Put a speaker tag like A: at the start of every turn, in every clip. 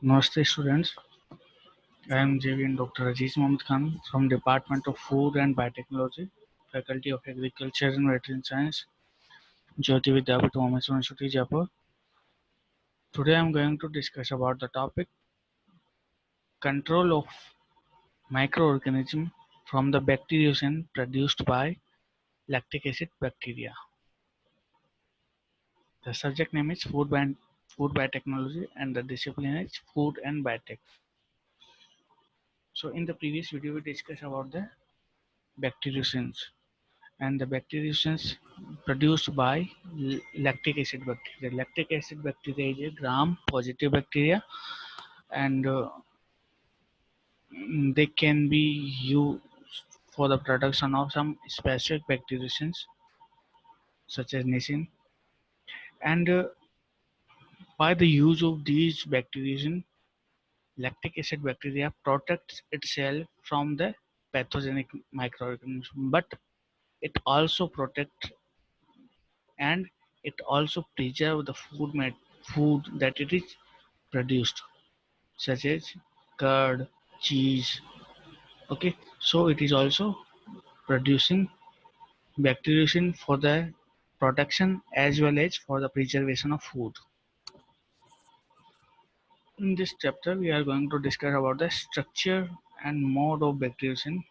A: Namaste students, I am JVN Dr. Aziz Mohammed Khan from Department of Food and Biotechnology, Faculty of Agriculture and Veterinary Science, Jyoti Vidyapeeth Women's University, Jaipur. Today I am going to discuss about the topic control of microorganism from the bacteriocin produced by lactic acid bacteria. The subject name is Food Biotechnology and the discipline is Food and Biotech. So in the previous video we discussed about the bacteriocins and the bacteriocins produced by lactic acid bacteria. Lactic acid bacteria is a gram-positive bacteria, and they can be used for the production of some specific bacteriocins such as niacin. And by the use of these bacteriocins, lactic acid bacteria protects itself from the pathogenic microorganisms, but it also protects and it also preserve the food that it is produced, such as curd, cheese. Okay, so it is also producing bacteriocin for the protection as well as for the preservation of food. In this chapter, we are going to discuss about the structure and mode of bacteriocin.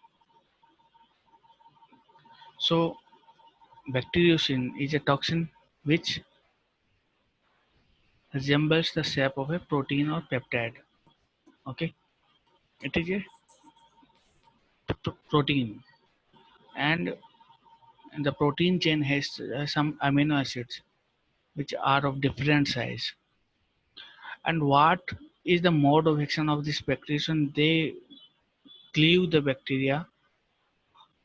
A: So, bacteriocin is a toxin which resembles the shape of a protein or peptide. Okay, it is a protein, and the protein chain has some amino acids which are of different size. And what is the mode of action of this bacterium? They cleave the bacteria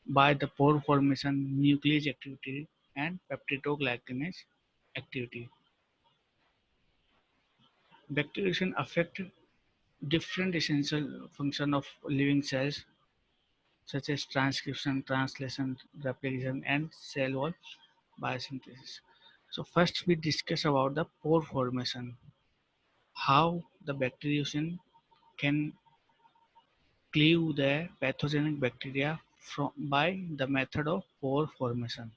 A: by the pore formation, nuclease activity, and peptidoglycanase activity. Bacterium affect different essential function of living cells such as transcription, translation, replication, and cell wall biosynthesis. So first we discuss about the pore formation, how the bacteriocin can cleave the pathogenic bacteria by the method of pore formation.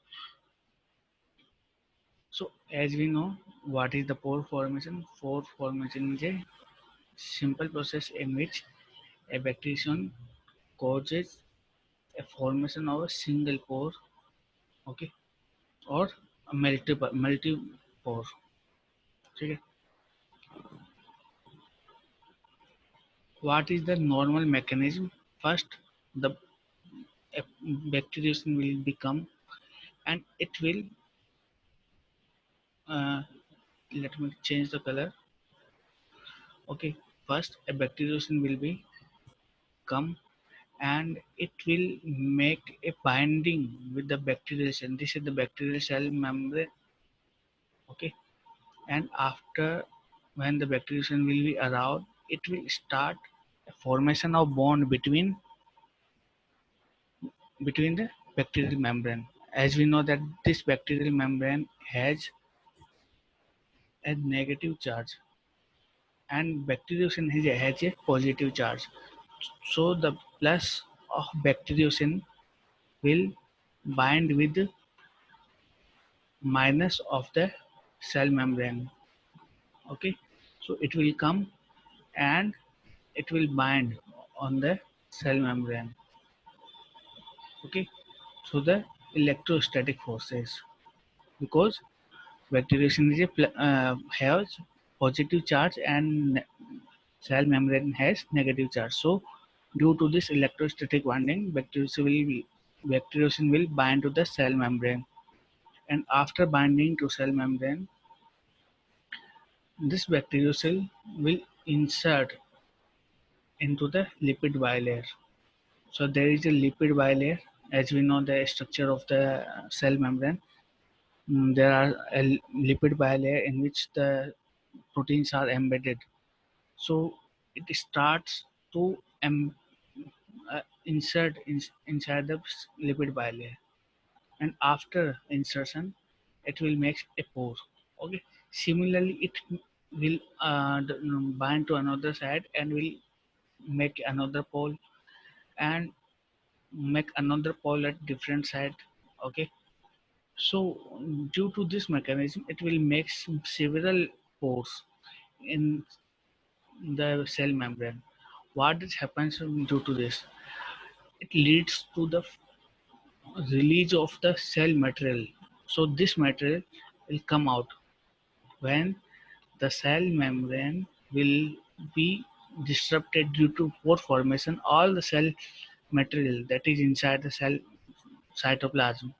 A: So as we know, what is the pore formation? Pore formation is a simple process in which a bacterium causes a formation of a single pore, okay, or a multi pore. Okay. What is the normal mechanism? First, the bacterium will become and it will uh, let me change the color. Okay, first a bacterium will be come and it will make a binding with the bacterial cell. This is the bacterial cell membrane. Okay, and after when the bacterium will be around, it will start a formation of bond between the bacterial membrane. As we know that this bacterial membrane has a negative charge and bacteriocin has a positive charge. So the plus of bacteriocin will bind with the minus of the cell membrane. Okay, so it will come and it will bind on the cell membrane. Okay, so the electrostatic forces, because bacteriocin is has positive charge and cell membrane has negative charge. So due to this electrostatic binding, bacteriocin will bind to the cell membrane, and after binding to cell membrane, this bacteriocin will insert into the lipid bilayer. So there is a lipid bilayer. As we know the structure of the cell membrane, there are a lipid bilayer in which the proteins are embedded. So it starts to inside the lipid bilayer, and after insertion, it will make a pore. Okay. Similarly, it will bind to another side and will make another pole and make another pole at different side. Okay, so due to this mechanism it will make several pores in the cell membrane. What happens due to this? It leads to the release of the cell material. So this material will come out when the cell membrane will be disrupted due to pore formation. All the cell material that is inside the cell cytoplasm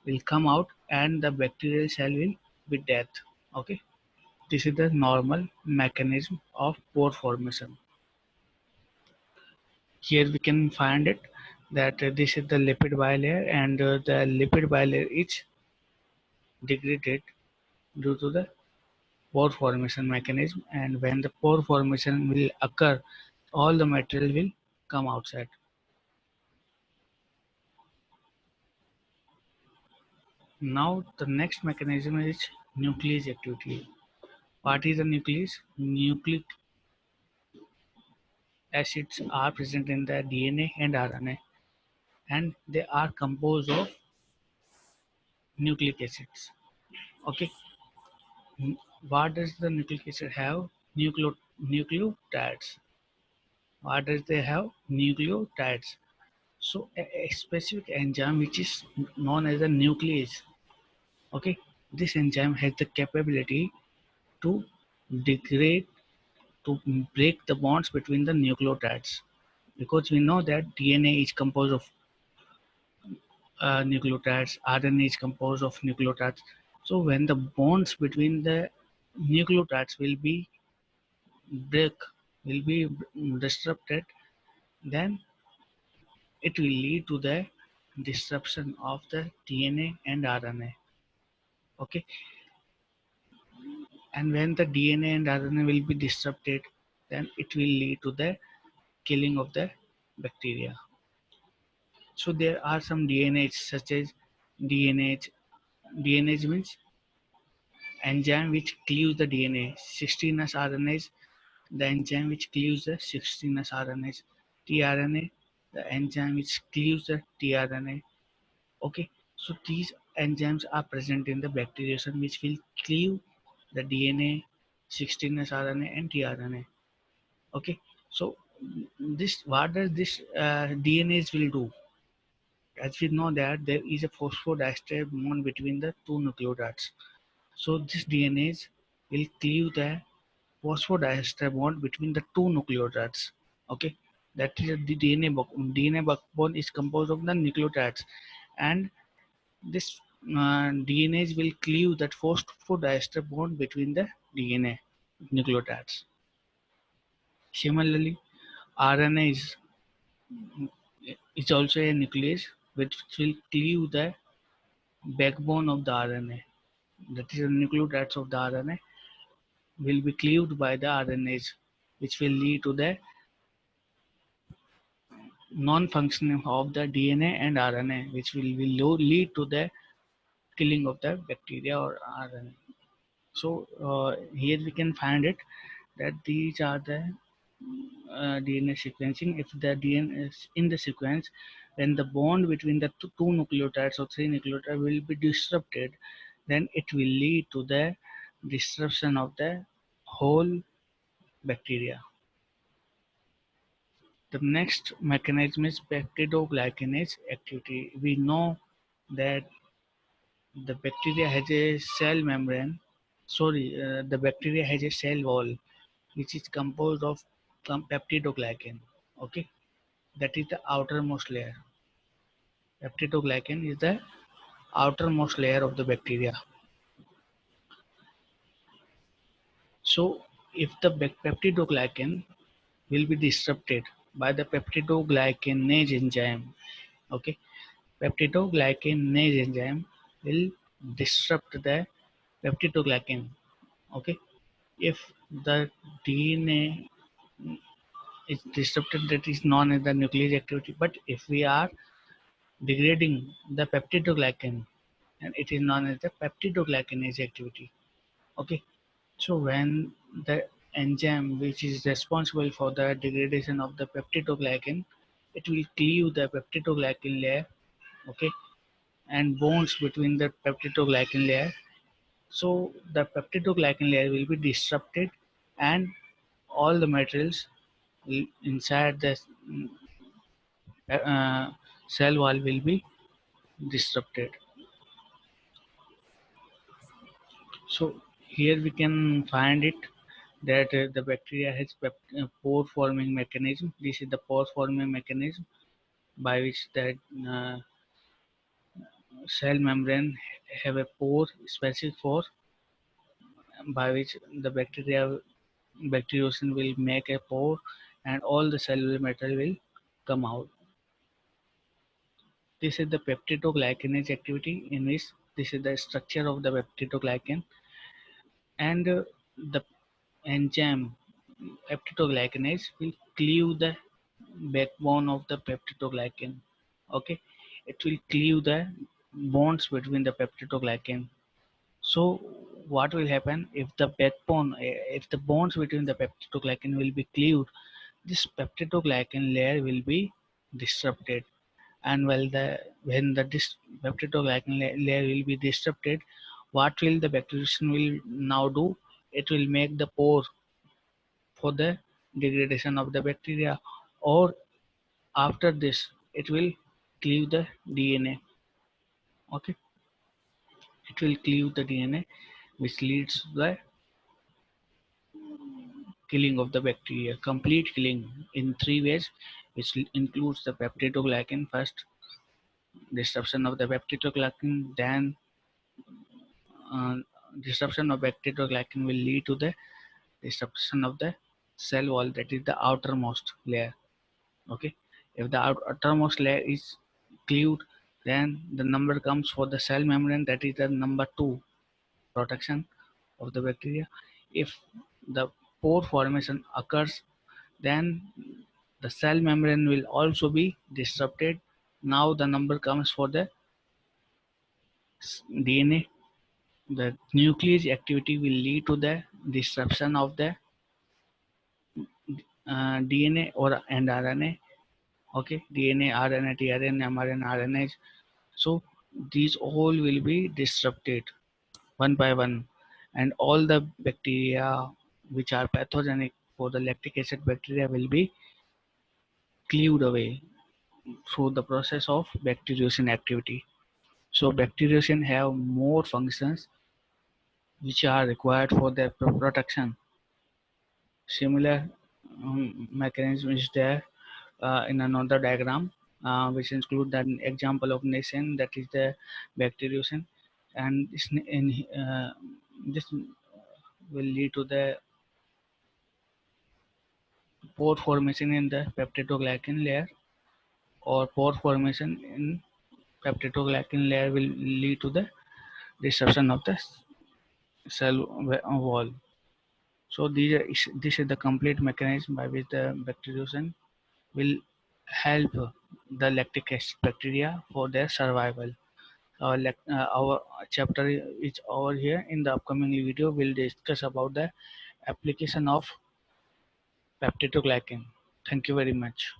A: will come out and the bacterial cell will be dead. Okay, this is the normal mechanism of pore formation. Here we can find it that this is the lipid bilayer and the lipid bilayer is degraded due to the pore formation mechanism, and when the pore formation will occur all the material will come outside. Now the next mechanism is nuclease activity. What is the nuclease? Nucleic acids are present in the DNA and RNA, and they are composed of nucleic acids. Okay, what does the nucleic acid have? Nucleotides. What does they have? Nucleotides. So a specific enzyme which is known as a nuclease. Okay, this enzyme has the capability to degrade, to break the bonds between the nucleotides, because we know that DNA is composed of nucleotides, RNA is composed of nucleotides. So when the bonds between the nucleotides will be break, will be disrupted, then it will lead to the disruption of the DNA and RNA. Okay, and when the DNA and RNA will be disrupted, then it will lead to the killing of the bacteria. So there are some DNAs such as DNase. DNase means enzyme which cleaves the DNA. 16S RNase, the enzyme which cleaves the 16S RNase. tRNA, the enzyme which cleaves the tRNA. Okay, so these enzymes are present in the bacteria which will cleave the DNA, 16S RNA and tRNA. Okay, so this what does this DNase will do? As we know that there is a phosphodiester bond between the two nucleotides. So this DNase will cleave the phosphodiester bond between the two nucleotides. Okay, that is the DNA backbone is composed of the nucleotides, and this DNase will cleave that phosphodiester bond between the DNA nucleotides. Similarly, RNA is also a nuclease which will cleave the backbone of the RNA. That is, the nucleotides of the RNA will be cleaved by the RNase, which will lead to the non-functioning of the DNA and RNA, which will lead to the killing of the bacteria or RNA. So here we can find it that these are the DNA sequencing. If the DNA is in the sequence, when the bond between the two nucleotides or three nucleotides will be disrupted, then it will lead to the disruption of the whole bacteria. The next mechanism is peptidoglycanase activity. We know that the bacteria has a cell membrane. The bacteria has a cell wall which is composed of peptidoglycan. Okay, that is the outermost layer. Peptidoglycan is the outermost layer of the bacteria. So, if the peptidoglycan will be disrupted by the peptidoglycanase enzyme, okay, peptidoglycanase enzyme will disrupt the peptidoglycan. Okay, if the DNA is disrupted, that is known as the nuclease activity. But if we are degrading the peptidoglycan, and it is known as the peptidoglycanase activity. Okay, so when the enzyme which is responsible for the degradation of the peptidoglycan, it will cleave the peptidoglycan layer, okay, and bonds between the peptidoglycan layer. So the peptidoglycan layer will be disrupted, and all the materials inside the uh, cell wall will be disrupted. So here we can find it that the bacteria has pore forming mechanism. This is the pore forming mechanism by which that cell membrane have a pore specific for, by which the bacteriocin will make a pore and all the cellular matter will come out. This is the peptidoglycanase activity, in which this is the structure of the peptidoglycan, and the enzyme peptidoglycanase will cleave the backbone of the peptidoglycan. Okay, it will cleave the bonds between the peptidoglycan. So what will happen if the backbone, if the bonds between the peptidoglycan will be cleaved, this peptidoglycan layer will be disrupted. And when the peptidoglycan layer will be disrupted, what will the bacterium will now do? It will make the pore for the degradation of the bacteria, or after this it will cleave the DNA. Okay, it will cleave the DNA, which leads to the killing of the bacteria, complete killing in three ways, which includes the peptidoglycan. First, disruption of the peptidoglycan, then uh, disruption of peptidoglycan will lead to the disruption of the cell wall, that is the outermost layer. Okay, if the outermost layer is cleaved, then the number comes for the cell membrane, that is the number 2, protection of the bacteria. If the pore formation occurs, then the cell membrane will also be disrupted. Now the number comes for the DNA. The nuclease activity will lead to the disruption of the DNA or and RNA. Okay, DNA, RNA, tRNA, mRNA, RNA. So these all will be disrupted one by one, and all the bacteria which are pathogenic for the lactic acid bacteria will be cleaved away through the process of bacteriocin activity. So bacteriocin have more functions which are required for their protection. Similar mechanism is there in another diagram, which include an example of nascent, that is the bacteriocin, and this will lead to the pore formation in the peptidoglycan layer, or pore formation in peptidoglycan layer will lead to the disruption of the cell wall. So this is the complete mechanism by which the bacteriocin will help the lactic acid bacteria for their survival. Our chapter is over here. In the upcoming video, we'll discuss about the application of peptidoglycan. Thank you very much.